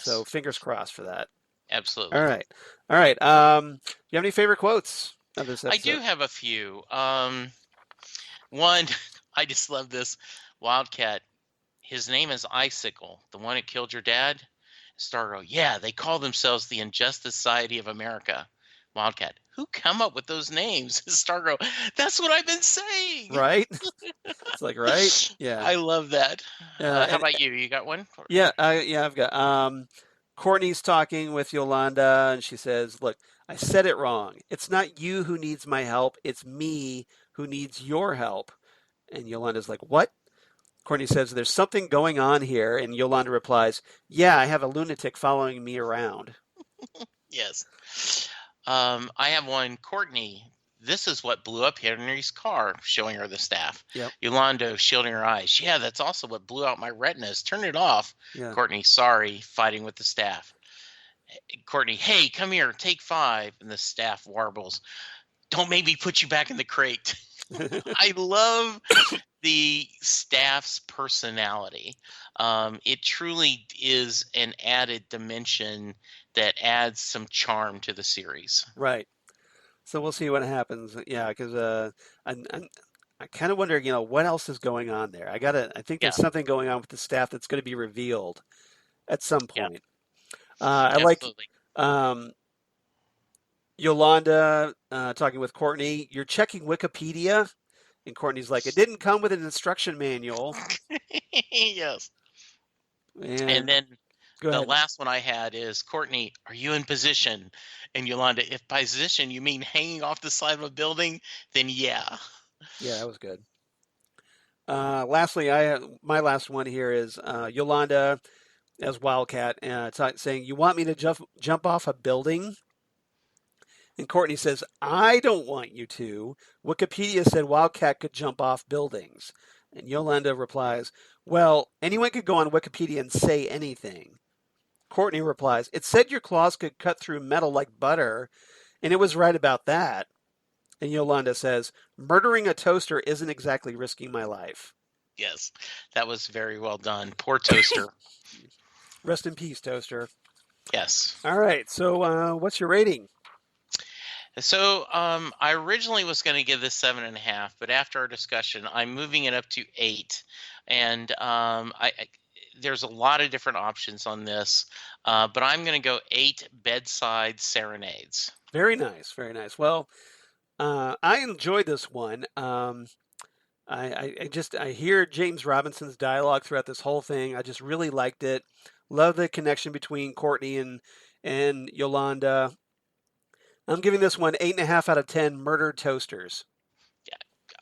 So Yes. fingers crossed for that. All Absolutely. right, all right. Do you have any favorite quotes of this I do episode? have a few. One, I just love this. Wildcat, his name is Icicle, the one who killed your dad. Stargirl, yeah, they call themselves the Injustice Society of America. Wildcat, who come up with those names? Stargirl, that's what I've been saying. Right? It's like right? Yeah. I love that. How And about you? You got one? yeah, I've got Courtney's talking with Yolanda and she says, "Look, I said it wrong. It's not you who needs my help, it's me who needs your help." And Yolanda's like, "What?" Courtney says, "There's something going on here." And Yolanda replies, "Yeah, I have a lunatic following me around." Yes. I have one. Courtney, this is what blew up Henry's car, showing her the staff. Yep. Yolanda, shielding her eyes. Yeah, that's also what blew out my retinas. Turn it off. Yeah. Courtney, sorry, fighting with the staff. Courtney, hey, come here, take 5. And the staff warbles, don't make me put you back in the crate. I love the staff's personality. It truly is an added dimension that adds some charm to the series. Right. So we'll see what happens. Yeah, because I kind of wonder, what else is going on there. I think Yeah, there's something going on with the staff that's going to be revealed at some yeah, point. I like absolutely. um, Yolanda talking with Courtney. You're checking Wikipedia, and Courtney's like, "It didn't come with an instruction manual." Yes. And And then go the ahead. last one I had is Courtney, are you in position? And Yolanda, if by position you mean hanging off the side of a building, then yeah. Yeah, that was good. Lastly, my last one here is Yolanda as Wildcat saying, "You want me to jump off a building?" And Courtney says, "I don't want you to. Wikipedia said Wildcat could jump off buildings." And Yolanda replies, "Well, anyone could go on Wikipedia and say anything." Courtney replies, "It said your claws could cut through metal like butter, and it was right about that." And Yolanda says, "Murdering a toaster isn't exactly risking my life." Yes, that was very well done. Poor toaster. Rest in peace, toaster. Yes. All right, so what's your rating? So I originally was going to give this 7.5, but after our discussion, I'm moving it up to 8. And there's a lot of different options on this, but I'm going to go 8 bedside serenades. Very nice, very nice. Well, I enjoyed this one. I hear James Robinson's dialogue throughout this whole thing. I just really liked it. Love the connection between Courtney and Yolanda. I'm giving this one 8.5 out of 10 murdered toasters. Yeah,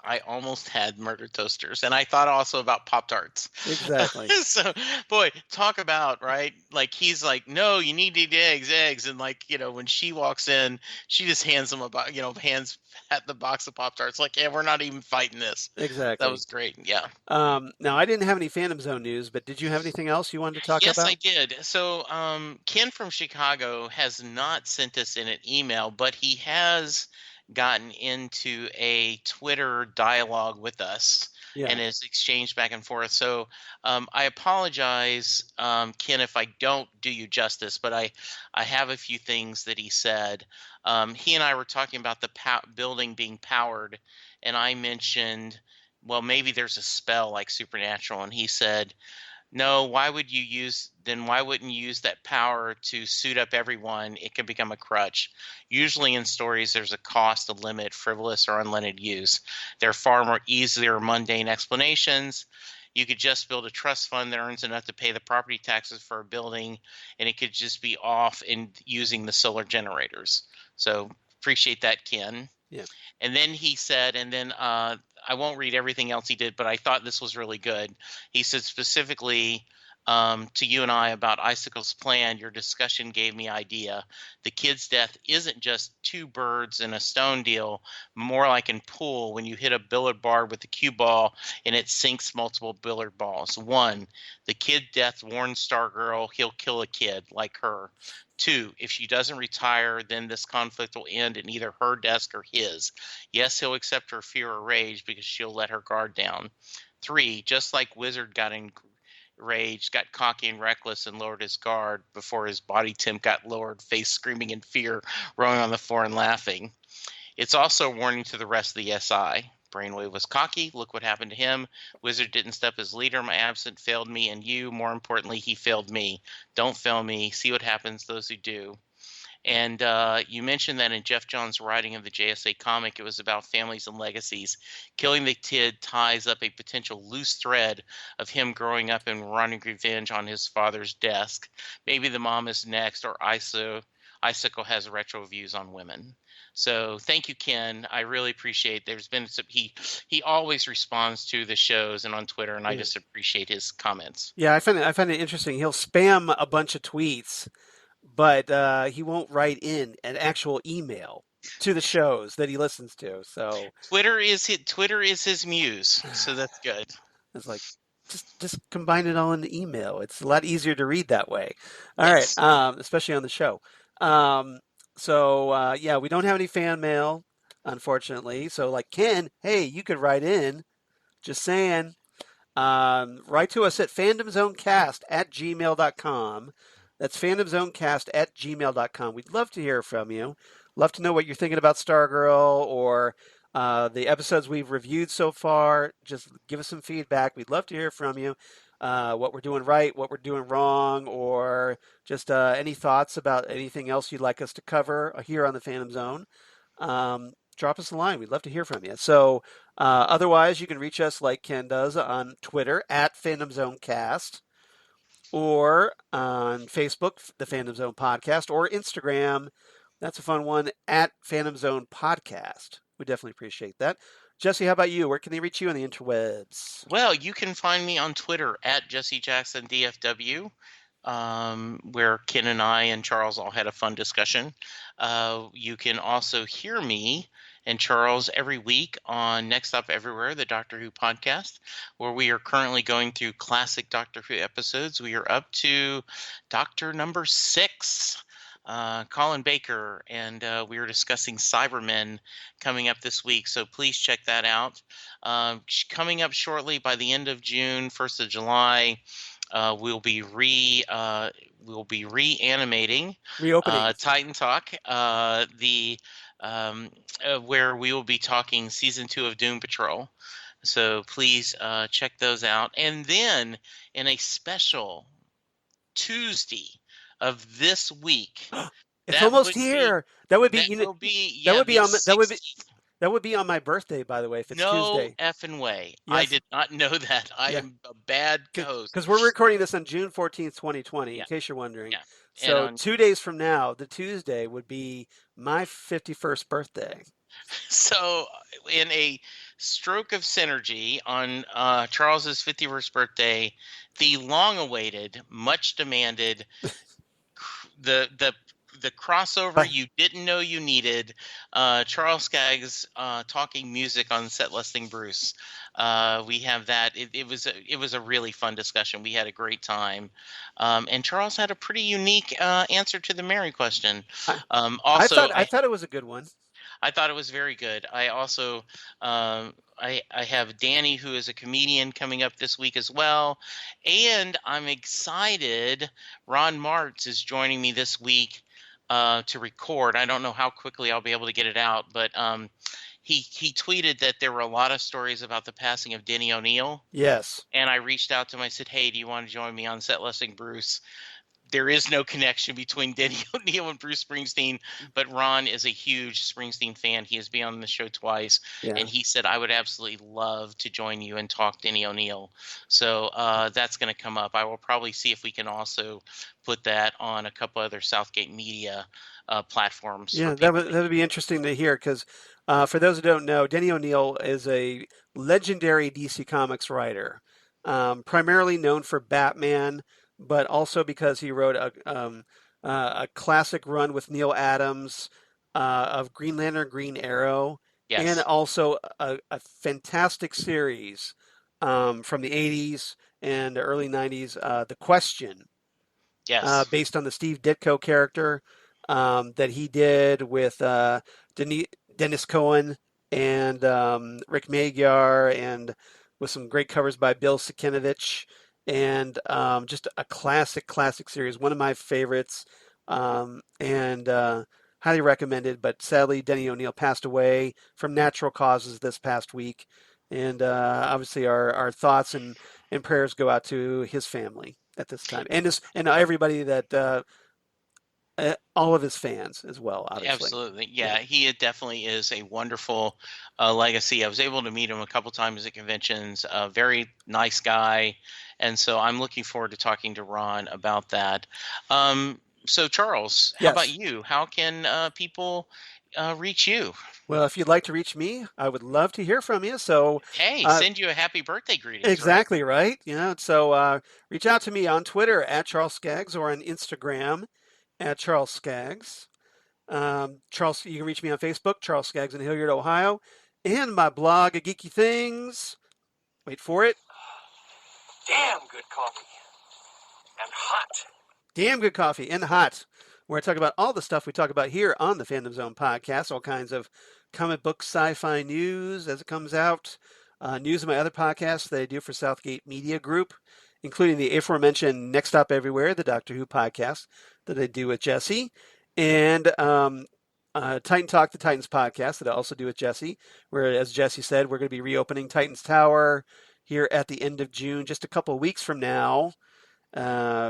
I almost had murder toasters, and I thought also about Pop-Tarts. Exactly. So, boy, talk about, right? Like, he's like, no, you need to eat eggs. And, like, when she walks in, she just hands him hands at the box of Pop-Tarts. Like, yeah, we're not even fighting this. That Exactly. was great. Yeah. Now, I didn't have any Phantom Zone news, but did you have anything else you wanted to talk Yes, I about? did. So, Ken from Chicago has not sent us in an email, but he has gotten into a Twitter dialogue with us Yeah. and has exchanged back and forth. So, I apologize, Ken, if I don't do you justice, but I have a few things that he said. He and I were talking about the building being powered, and I mentioned, well, maybe there's a spell like supernatural, and he said, no, why wouldn't you use that power to suit up everyone? It can become a crutch. Usually in stories, there's a cost to limit frivolous or unlimited use. There are far more easier, mundane explanations. You could just build a trust fund that earns enough to pay the property taxes for a building, and it could just be off in using the solar generators. So appreciate that, Ken. Yeah. And then he said, and then I won't read everything else he did, but I thought this was really good. He said specifically to you and I about Icicle's plan, your discussion gave me idea. The kid's death isn't just two birds and a stone deal, more like in pool when you hit a billiard ball with a cue ball and it sinks multiple billiard balls. One, the kid death warns Stargirl he'll kill a kid like her. Two, if she doesn't retire, then this conflict will end in either her desk or his. Yes, he'll accept her fear or rage because she'll let her guard down. Three, just like Wizard got enraged, got cocky and reckless, and lowered his guard before his body temp got lowered, face screaming in fear, rolling on the floor and laughing. It's also a warning to the rest of the SI. Brainwave was cocky. Look what happened to him. Wizard didn't step as leader. My absent failed me, and you, more importantly, he failed me. Don't fail me. See what happens, those who do. And you mentioned that in Jeff Johns' writing of the JSA comic, it was about families and legacies. Killing the kid ties up a potential loose thread of him growing up and running revenge on his father's desk. Maybe the mom is next, or Icicle has retro views on women. So thank you, Ken. I really appreciate. There's been some, he always responds to the shows and on Twitter, and I Yeah. just appreciate his comments. Yeah, I find it interesting. He'll spam a bunch of tweets, but he won't write in an actual email to the shows that he listens to. So Twitter is his muse, so that's good. it's like just combine it all in the email. It's a lot easier to read that way. All right, Yes. especially on the show. Um, so yeah, we don't have any fan mail, unfortunately. So like Ken, hey, you could write in. Just saying. Write to us at fandomzonecast@gmail.com. That's fandomzonecast@gmail.com. We'd love to hear from you. Love to know what you're thinking about Stargirl or the episodes we've reviewed so far. Just give us some feedback. We'd love to hear from you. What we're doing right, what we're doing wrong, or just any thoughts about anything else you'd like us to cover here on the Phantom Zone. Drop us a line. We'd love to hear from you. So, otherwise, you can reach us like Ken does on Twitter at Phantom Zone Cast, or on Facebook, the Phantom Zone Podcast, or Instagram. That's a fun one at Phantom Zone Podcast. We definitely appreciate that. Jesse, how about you? Where can they reach you on the interwebs? Well, you can find me on Twitter at Jesse Jackson DFW, where Ken and I and Charles all had a fun discussion. You can also hear me and Charles every week on Next Stop Everywhere, the Doctor Who podcast, where we are currently going through classic Doctor Who episodes. We are up to Doctor number 6. Colin Baker, and we are discussing Cybermen coming up this week. So please check that out. Coming up shortly by the end of June, 1st of July, we'll be reanimating Reopening. Titan Talk, where we will be talking season 2 of Doom Patrol. So please check those out. And then in a special Tuesday of this week, It's almost here. That would be, that you know, will be that yeah would be the on that would be 16th. that would be on my birthday, by the way, if it's No Tuesday. effing way. I Yes, did not know that. I yeah. am a bad host. Because we're recording this on June 14th, 2020, in Yeah, case you're wondering. yeah. And So on 2 days from now, the Tuesday would be my 51st birthday. so in a stroke of synergy on Charles's 51st birthday, the long-awaited, much demanded, the the the crossover But you didn't know you needed, Charles Skaggs talking music on Set Listing Bruce. We have that. It was a really fun discussion. We had a great time, and Charles had a pretty unique answer to the Mary question. I, I Also, thought I thought it was a good one. I thought it was very good. I also I have Danny, who is a comedian, coming up this week as well, and I'm excited. Ron Martz is joining me this week to record. I don't know how quickly I'll be able to get it out, but he tweeted that there were a lot of stories about the passing of Denny O'Neil, Yes. and I reached out to him. I said, "Hey, do you want to join me on Set Listing Bruce?" There is no connection between Denny O'Neil and Bruce Springsteen, but Ron is a huge Springsteen fan. He has been on the show twice, Yeah. and he said, I would absolutely love to join you and talk Denny O'Neil. So that's going to come up. I will probably see if we can also put that on a couple other Southgate Media platforms for Yeah, people to that would be interesting to hear because for those who don't know, Denny O'Neil is a legendary DC Comics writer, primarily known for Batman, but also because he wrote a classic run with Neil Adams of Green Lantern, Green Arrow, and Yes, also a fantastic series from the 80s and the early 90s, The Question, yes, based on the Steve Ditko character that he did with Dennis Cohen and Rick Magyar, and with some great covers by Bill Sikinovich, and just a classic series, one of my favorites, and highly recommended. But sadly, Denny O'Neil passed away from natural causes this past week, and obviously our thoughts and prayers go out to his family at this time, and everybody that all of his fans as well, obviously. absolutely. Yeah, Yeah, he definitely is a wonderful legacy. I was able to meet him a couple times at conventions. A very nice guy, and so I'm looking forward to talking to Ron about that. So, Charles, how about yes. you? How can people reach you? Well, if you'd like to reach me, I would love to hear from you. So, Hey, uh, send you a happy birthday greetings, right? exactly right. So reach out to me on Twitter at Charles Skaggs or on Instagram at Charles Skaggs. Charles, you can reach me on Facebook, Charles Skaggs in Hilliard, Ohio, and my blog, Geeky Things. Wait for it. Damn good coffee. And hot. Damn good coffee and hot, where I talk about all the stuff we talk about here on the Fandom Zone podcast, all kinds of comic book sci-fi news as it comes out, news of my other podcasts that I do for Southgate Media Group, including the aforementioned Next Stop Everywhere, the Doctor Who podcast that I do with Jesse, and Titan Talk, the Titans podcast that I also do with Jesse, where, as Jesse said, we're going to be reopening Titans Tower here at the end of June, just a couple of weeks from now,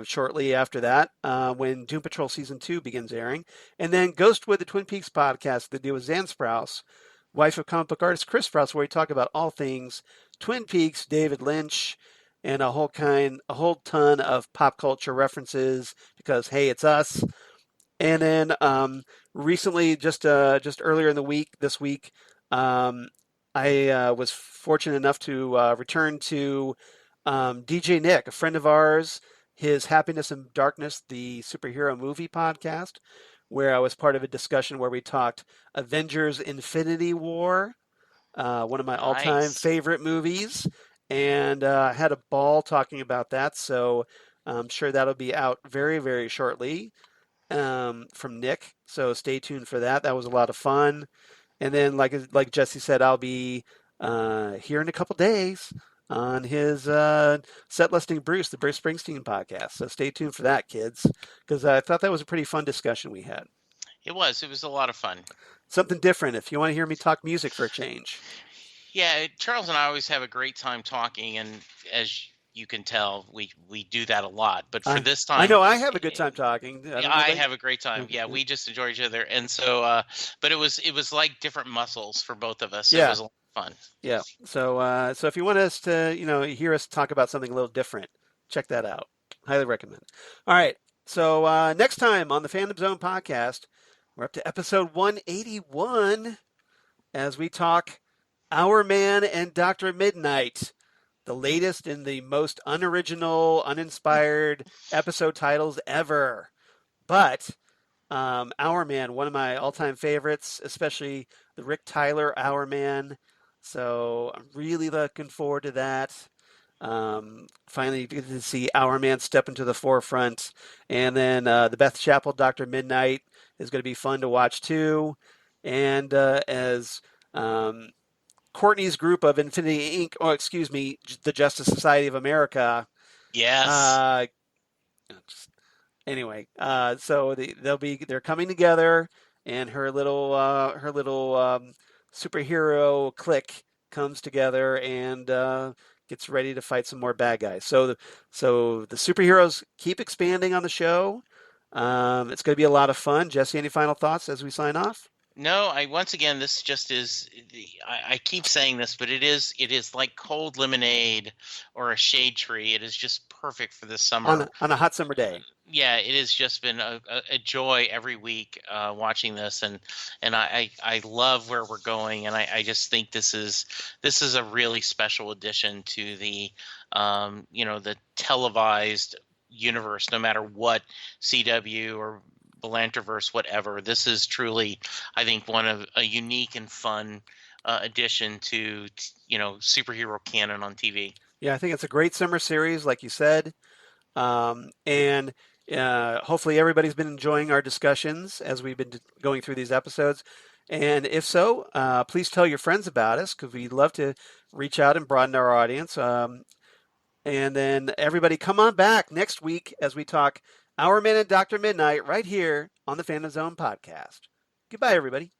shortly after that, when Doom Patrol Season 2 begins airing. And then Ghostwood, the Twin Peaks podcast that do with Zan Sprouse, wife of comic book artist Chris Sprouse, where we talk about all things Twin Peaks, David Lynch, and a whole ton of pop culture references because, hey, it's us. And then recently, just earlier in the week, this week, um, I was fortunate enough to return to DJ Nick, a friend of ours, his Happiness and Darkness, the superhero movie podcast, where I was part of a discussion where we talked Avengers Infinity War, one of my all-time Nice. favorite movies, and had a ball talking about that. So I'm sure that'll be out very shortly from Nick. So stay tuned for that. That was a lot of fun. And then, like Jesse said, I'll be here in a couple days on his Set Listing Bruce, the Bruce Springsteen podcast. So stay tuned for that, kids, because I thought that was a pretty fun discussion we had. It was. It was a lot of fun. Something different if you want to hear me talk music for a change. Yeah, Charles and I always have a great time talking, and as you can tell, we do that a lot. But for this I time, know I have a good time talking. I don't know I about have a great time. Yeah, we just enjoy each other, and so but it was like different muscles for both of us. It yeah, was a lot of fun. yeah. So if you want us to hear us talk about something a little different, check that out. Highly recommend. All right. So next time on the Fandom Zone podcast, we're up to episode 181 as we talk Our Man and Dr. Midnight, the latest in the most unoriginal, uninspired episode titles ever. But Our Man, one of my all-time favorites, especially the Rick Tyler Our Man. So I'm really looking forward to that. Finally, get to see Our Man step into the forefront, and then the Beth Chapel Dr. Midnight is going to be fun to watch too. And as Courtney's group of Infinity Inc., or excuse me, the Justice Society of America, Yes. uh, anyway, so they're coming together, and her little superhero clique comes together and gets ready to fight some more bad guys. So the superheroes keep expanding on the show. It's going to be a lot of fun. Jesse, any final thoughts as we sign off? No, I once again this just is I keep saying this, but it is like cold lemonade or a shade tree. It is just perfect for this summer. On a hot summer day. Yeah, it has just been a joy every week watching this, and I love where we're going, and I just think this is a really special addition to the the televised universe, no matter what CW or Belantraverse, whatever. This is truly, I think, one of a unique and fun addition to superhero canon on TV. Yeah, I think it's a great summer series, like you said. And hopefully everybody's been enjoying our discussions as we've been going through these episodes. And if so, please tell your friends about us because we'd love to reach out and broaden our audience. And then everybody come on back next week as we talk Our Man and Dr. Midnight right here on the Phantom Zone podcast. Goodbye, everybody.